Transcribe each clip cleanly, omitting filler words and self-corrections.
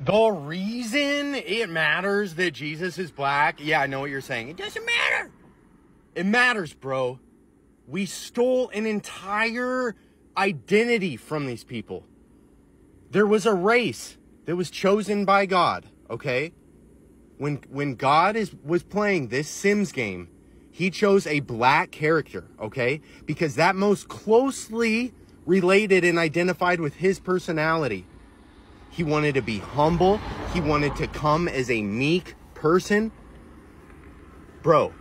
The reason it matters that Jesus is black, yeah, I know what you're saying. It doesn't matter. It matters, bro. We stole an entire identity from these people. There was a race that was chosen by God, okay? When God was playing this Sims game, he chose a black character, okay? Because that most closely related and identified with his personality. He wanted to be humble. He wanted to come as a meek person. Bro,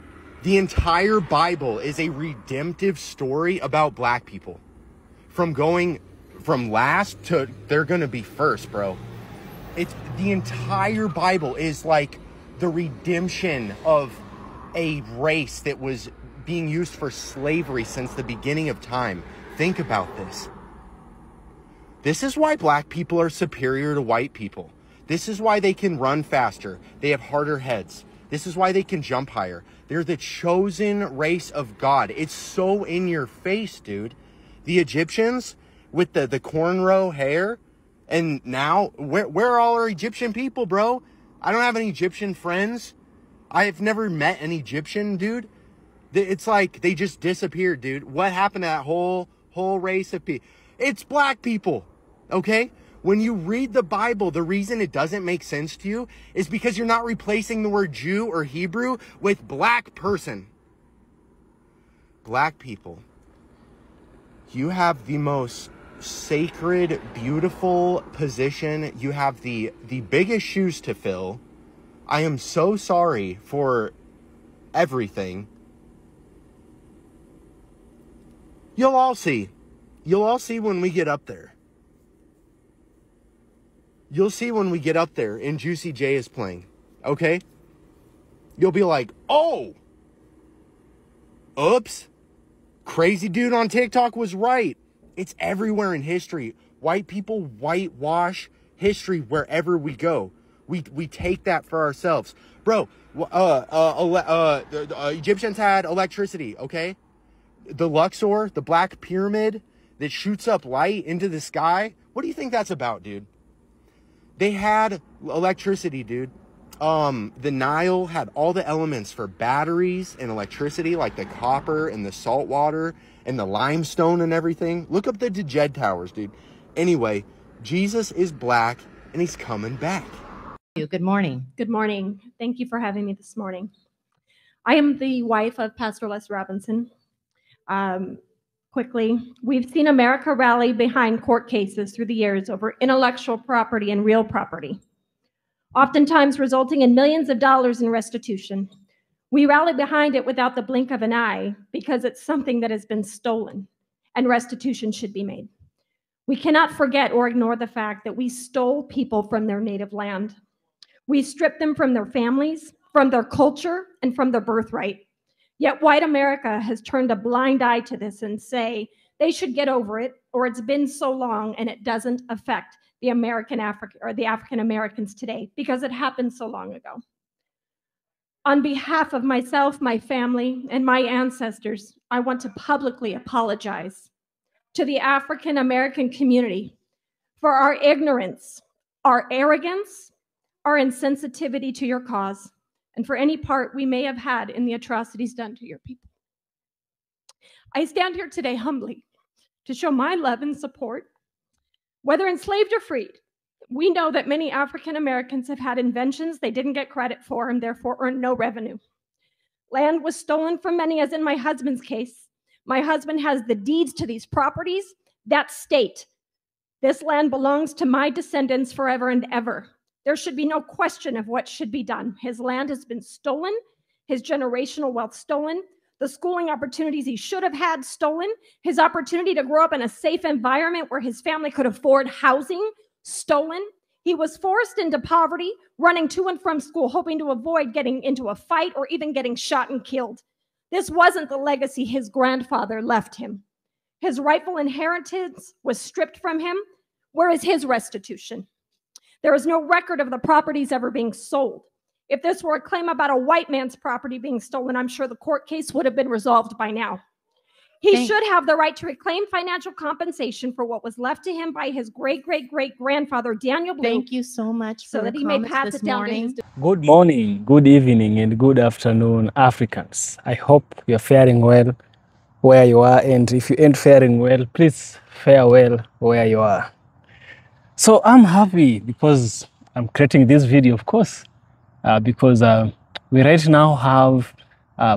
the entire Bible is a redemptive story about black people. From going from last to they're going to be first, bro. It's the entire Bible is like the redemption of a race that was being used for slavery since the beginning of time. Think about this. This is why black people are superior to white people. This is why they can run faster. They have harder heads. This is why they can jump higher. They're the chosen race of God. It's so in your face, dude. The Egyptians with the cornrow hair. And now, where are all our Egyptian people, bro? I don't have any Egyptian friends. I've never met an Egyptian, dude. It's like they just disappeared, dude. What happened to that whole race of people? It's black people. Okay? When you read the Bible, the reason it doesn't make sense to you is because you're not replacing the word Jew or Hebrew with black person. Black people. You have the most sacred, beautiful position. You have the biggest shoes to fill. I am so sorry for everything. You'll all see. You'll all see when we get up there. You'll see when we get up there and Juicy J is playing. Okay? You'll be like, oh! Oops. Crazy dude on TikTok was right. It's everywhere in history. White people whitewash history wherever we go. We take that for ourselves. Bro, Egyptians had electricity, okay? The Luxor, the Black Pyramid that shoots up light into the sky. What do you think that's about, dude? They had electricity, dude. The Nile had all the elements for batteries and electricity, like the copper and the salt water and the limestone and everything. Look up the Djed Towers, dude. Anyway, Jesus is black and he's coming back. Good morning. Good morning. Thank you for having me this morning. I am the wife of Pastor Les Robinson. Quickly, we've seen America rally behind court cases through the years over intellectual property and real property, oftentimes resulting in millions of dollars in restitution. We rally behind it without the blink of an eye because it's something that has been stolen and restitution should be made. We cannot forget or ignore the fact that we stole people from their native land. We stripped them from their families, from their culture, and from their birthright. Yet white America has turned a blind eye to this and say they should get over it, or it's been so long and it doesn't affect the African Americans today because it happened so long ago. On behalf of myself, my family, and my ancestors, I want to publicly apologize to the African American community for our ignorance, our arrogance, our insensitivity to your cause, and for any part we may have had in the atrocities done to your people. I stand here today humbly to show my love and support. Whether enslaved or freed, we know that many African Americans have had inventions they didn't get credit for and therefore earned no revenue. Land was stolen from many, as in my husband's case. My husband has the deeds to these properties that state this land belongs to my descendants forever and ever. There should be no question of what should be done. His land has been stolen, his generational wealth stolen, the schooling opportunities he should have had stolen, his opportunity to grow up in a safe environment where his family could afford housing stolen. He was forced into poverty, running to and from school, hoping to avoid getting into a fight or even getting shot and killed. This wasn't the legacy his grandfather left him. His rightful inheritance was stripped from him. Where is his restitution? There is no record of the properties ever being sold. If this were a claim about a white man's property being stolen, I'm sure the court case would have been resolved by now. He should have the right to reclaim financial compensation for what was left to him by his great-great-great-grandfather, Daniel Blue. Thank you so much for so your that he may comments pass this it down to his morning. Good morning, good evening, and good afternoon, Africans. I hope you're faring well where you are, and if you ain't faring well, please fare well where you are. So I'm happy because I'm creating this video, of course, because we right now have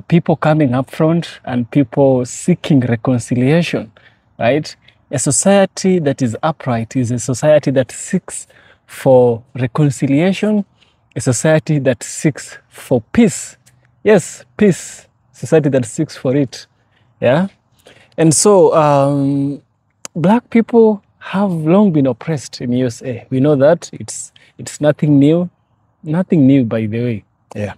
people coming up front and people seeking reconciliation, right? A society that is upright is a society that seeks for reconciliation, a society that seeks for peace. Yes, peace. Society that seeks for it. Yeah. And so black people have long been oppressed in USA. We know that. It's nothing new. Nothing new, by the way. Yeah.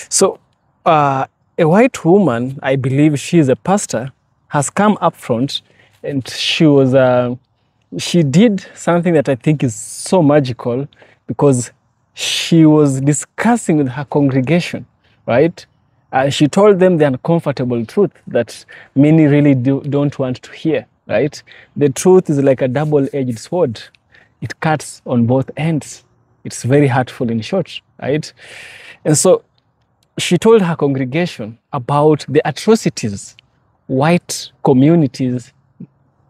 So a white woman, I believe she is a pastor, has come up front, and she did something that I think is so magical, because she was discussing with her congregation, right? She told them the uncomfortable truth that many really don't want to hear, right? The truth is like a double-edged sword. It cuts on both ends. It's very hurtful, in short, right? And so she told her congregation about the atrocities white communities,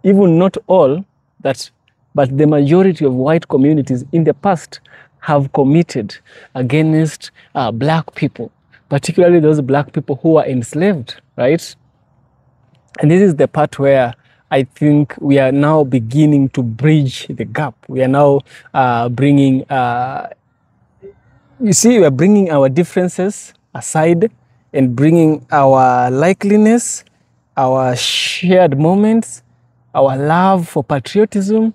even not all, but the majority of white communities in the past have committed against black people, particularly those black people who are enslaved, right? And this is the part where I think we are now beginning to bridge the gap. We are now bringing, you see, we are bringing our differences aside and bringing our likeliness, our shared moments, our love for patriotism,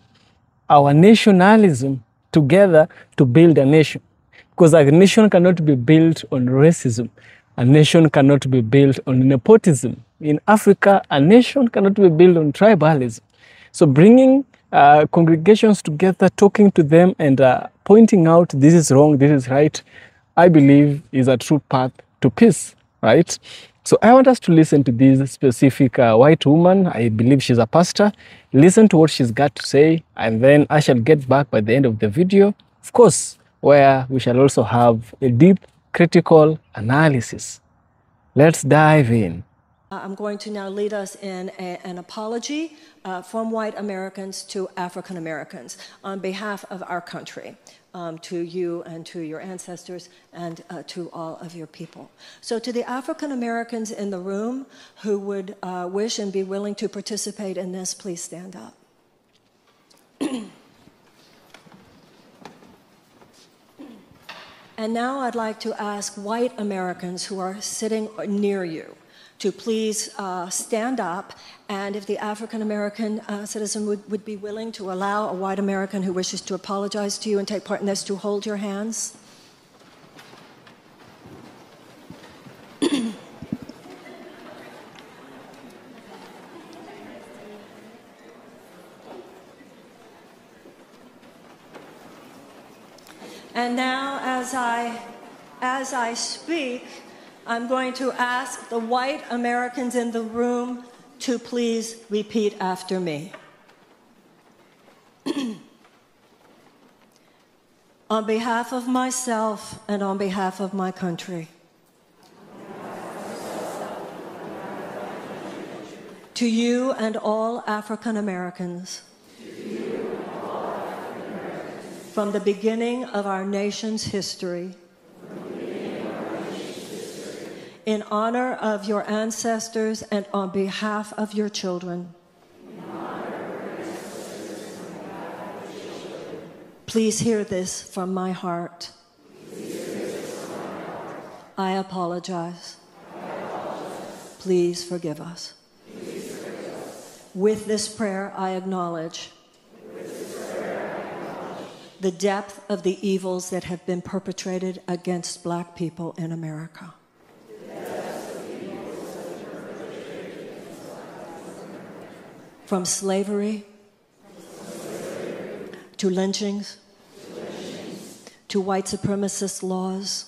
our nationalism together to build a nation. Because a nation cannot be built on racism. A nation cannot be built on nepotism. In Africa, a nation cannot be built on tribalism. So bringing congregations together, talking to them and pointing out this is wrong, this is right, I believe is a true path to peace, right? So I want us to listen to this specific white woman. I believe she's a pastor. Listen to what she's got to say, and then I shall get back by the end of the video, of course, where we shall also have a deep, critical analysis. Let's dive in. I'm going to now lead us in an apology from white Americans to African Americans on behalf of our country, to you and to your ancestors and to all of your people. So to the African Americans in the room who would wish and be willing to participate in this, please stand up. And now I'd like to ask white Americans who are sitting near you to please stand up, and if the African-American citizen would be willing to allow a white American who wishes to apologize to you and take part in this to hold your hands. And now, as I speak, I'm going to ask the white Americans in the room to please repeat after me. On behalf of myself and on behalf of my country, to you and all African Americans, from the beginning of our nation's history, in honor of your ancestors and on behalf of your children, please hear this from my heart. I apologize. Please forgive us. With this prayer, I acknowledge the depth of the evils that have been perpetrated against black people in America. From slavery to lynchings to white supremacist laws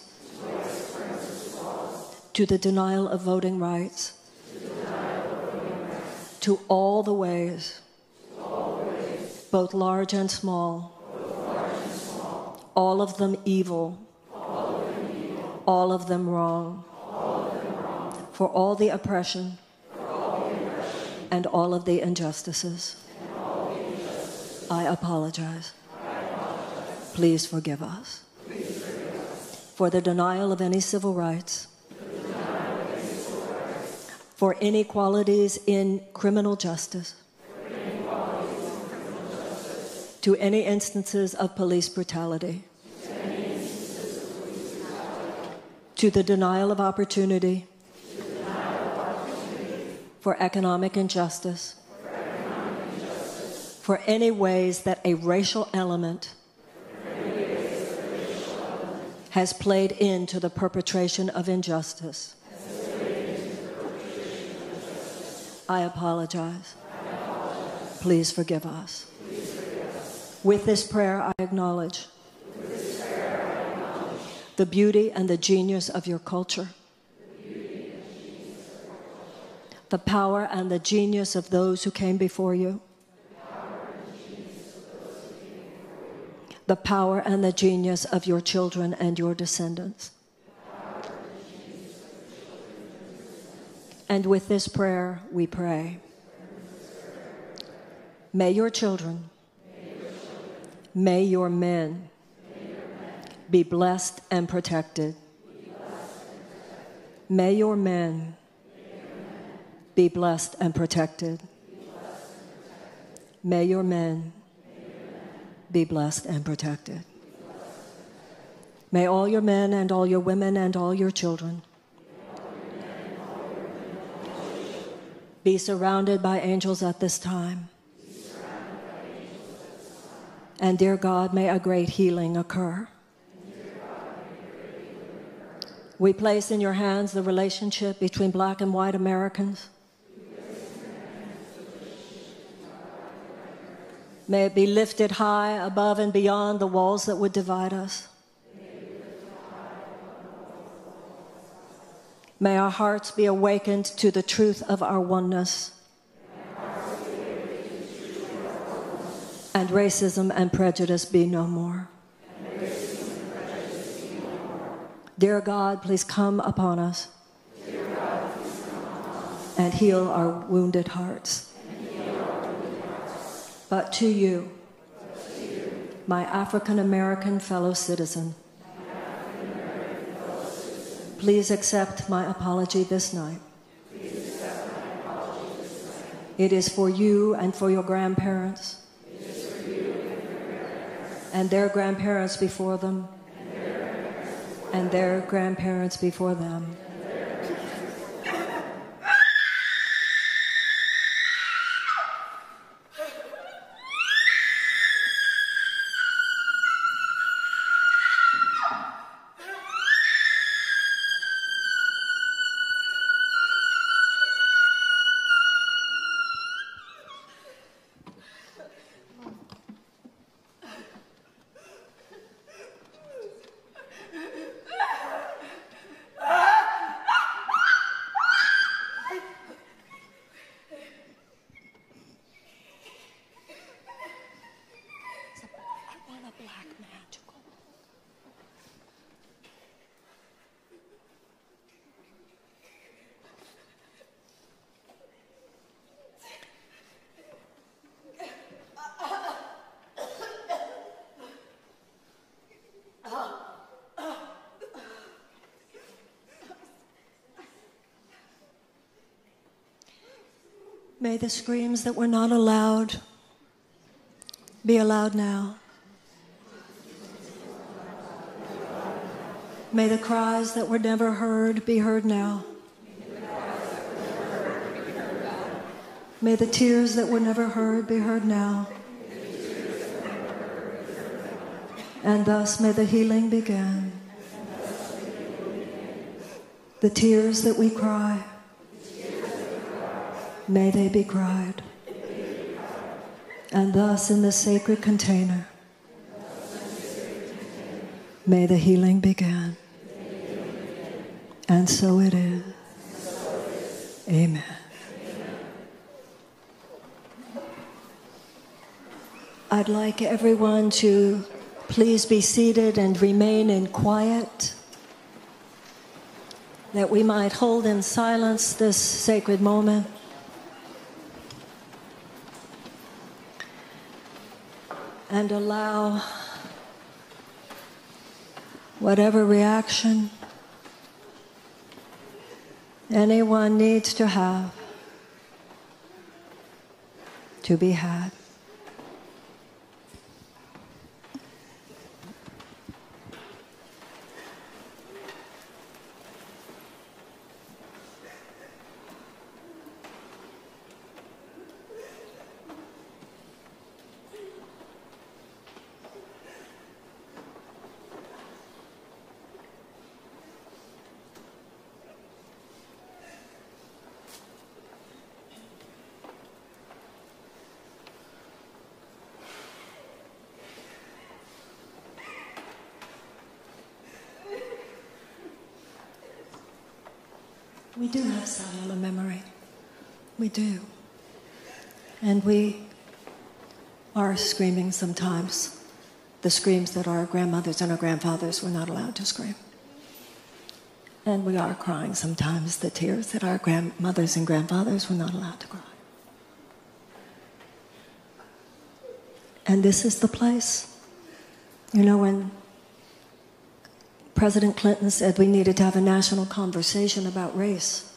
to the denial of voting rights to all the ways, both large and small, all of them evil, all of them wrong, for all the oppression and all of the injustices. I apologize. Please forgive us. For the denial of any civil rights, for inequalities in criminal justice, to any instances of police brutality, to the denial of opportunity, for economic injustice, for any ways that a racial element has played into the perpetration of injustice. I apologize. Please forgive us. With this prayer, I acknowledge the beauty and the genius of your culture, the power and the genius of those who came before you, the power and the genius of your children and your descendants. And with this prayer, we pray. May your children, may your men be blessed and protected. May your men be blessed and protected. May your men be blessed and protected. May all your men and all your women and all your children be surrounded by angels at this time. And dear God, may a great healing occur. We place in your hands the relationship between Black and white Americans. May it be lifted high above and beyond the walls that would divide us. May our hearts be awakened to the truth of our oneness. And racism and prejudice be no more. Dear God, please come upon us and heal our wounded hearts. But to you, my African American fellow citizen, please accept my apology this night. It is for you and for your grandparents and their grandparents before them and their grandparents before them. May the screams that were not allowed be allowed now. May the cries that were never heard be heard now. May the tears that were never heard be heard now. And thus may the healing begin. The tears that we cry, may they be cried. And thus in the sacred container, may the healing begin. And so it is. Amen. I'd like everyone to please be seated and remain in quiet, that we might hold in silence this sacred moment. And allow whatever reaction anyone needs to have to be had. We do have cellular memory. We do. And we are screaming sometimes, the screams that our grandmothers and our grandfathers were not allowed to scream. And we are crying sometimes the tears that our grandmothers and grandfathers were not allowed to cry. And this is the place. You know, when President Clinton said we needed to have a national conversation about race,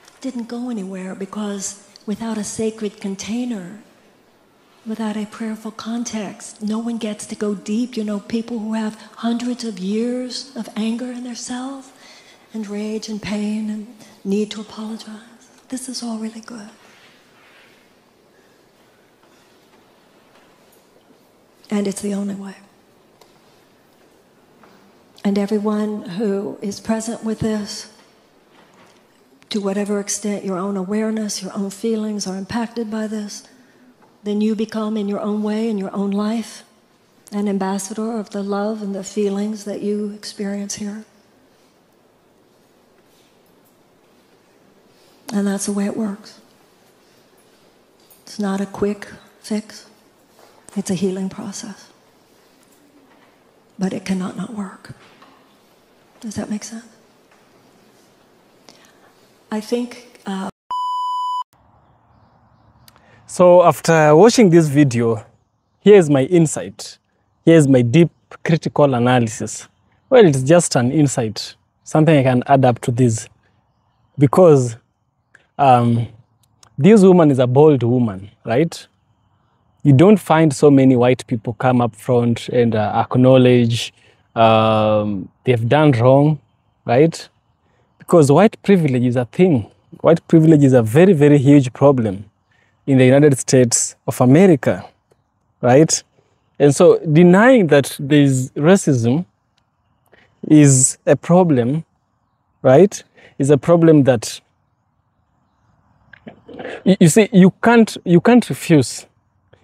it didn't go anywhere because without a sacred container, without a prayerful context, no one gets to go deep. You know, people who have hundreds of years of anger in themselves and rage and pain and need to apologize. This is all really good. And it's the only way. And everyone who is present with this, to whatever extent your own awareness, your own feelings are impacted by this, then you become in your own way, in your own life, an ambassador of the love and the feelings that you experience here. And that's the way it works. It's not a quick fix. It's a healing process. But it cannot not work. Does that make sense? I think... So after watching this video, here's my insight. Here's my deep critical analysis. Well, it's just an insight, something I can add up to this. Because this woman is a bold woman, right? You don't find so many white people come up front and acknowledge they've done wrong, right? Because white privilege is a thing. White privilege is a very, very huge problem in the United States of America, right? And so denying that there is racism is a problem, right? Is a problem that you see, you can't refuse.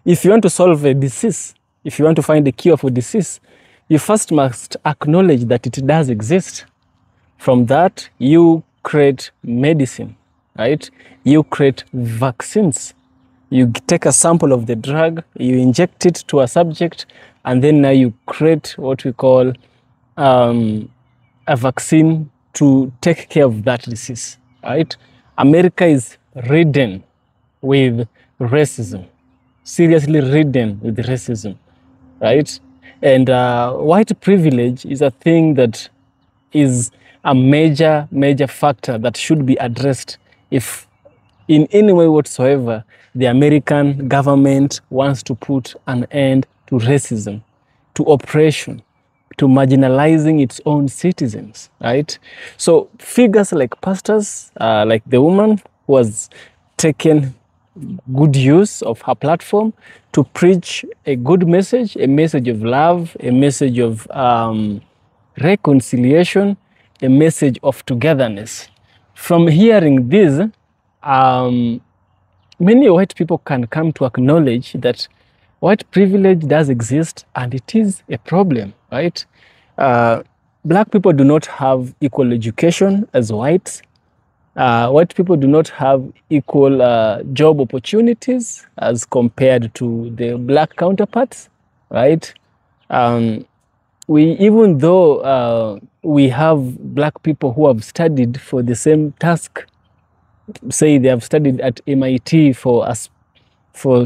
If you want to solve a disease, if you want to find a cure for disease, you first must acknowledge that it does exist. From that, you create medicine, right? You create vaccines. You take a sample of the drug, you inject it to a subject, and then now you create what we call a vaccine to take care of that disease, right? America is ridden with racism, seriously ridden with racism, right? And white privilege is a thing that is a major, major factor that should be addressed if in any way whatsoever the American government wants to put an end to racism, to oppression, to marginalizing its own citizens, right? So figures like pastors, like the woman who has taken good use of her platform to preach a good message, a message of love, a message of reconciliation, a message of togetherness. From hearing this, many white people can come to acknowledge that white privilege does exist and it is a problem, right? Black people do not have equal education as whites. white people do not have equal job opportunities as compared to the black counterparts, right? Even though we have black people who have studied for the same task, say they have studied at MIT for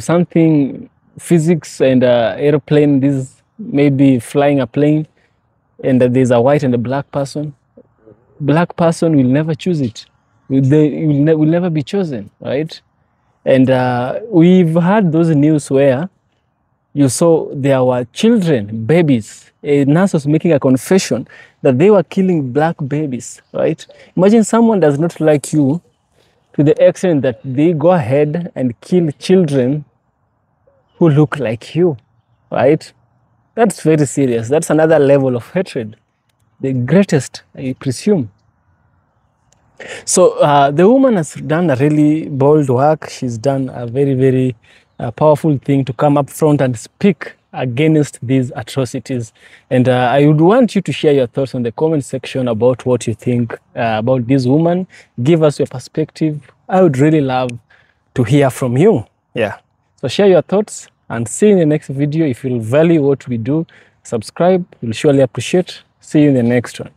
something, physics and airplane, this maybe flying a plane, and there's a white and a black person will never choose it. They will never be chosen, right? And we've had those news where you saw there were children, babies. A nurse was making a confession that they were killing black babies, right? Imagine someone does not like you to the extent that they go ahead and kill children who look like you, right? That's very serious. That's another level of hatred. The greatest, I presume. So the woman has done a really bold work. She's done a very, very powerful thing to come up front and speak against these atrocities. And I would want you to share your thoughts on the comment section about what you think about this woman. Give us your perspective. I would really love to hear from you. Yeah. So share your thoughts and see you in the next video. If you value what we do, subscribe. We'll surely appreciate. See you in the next one.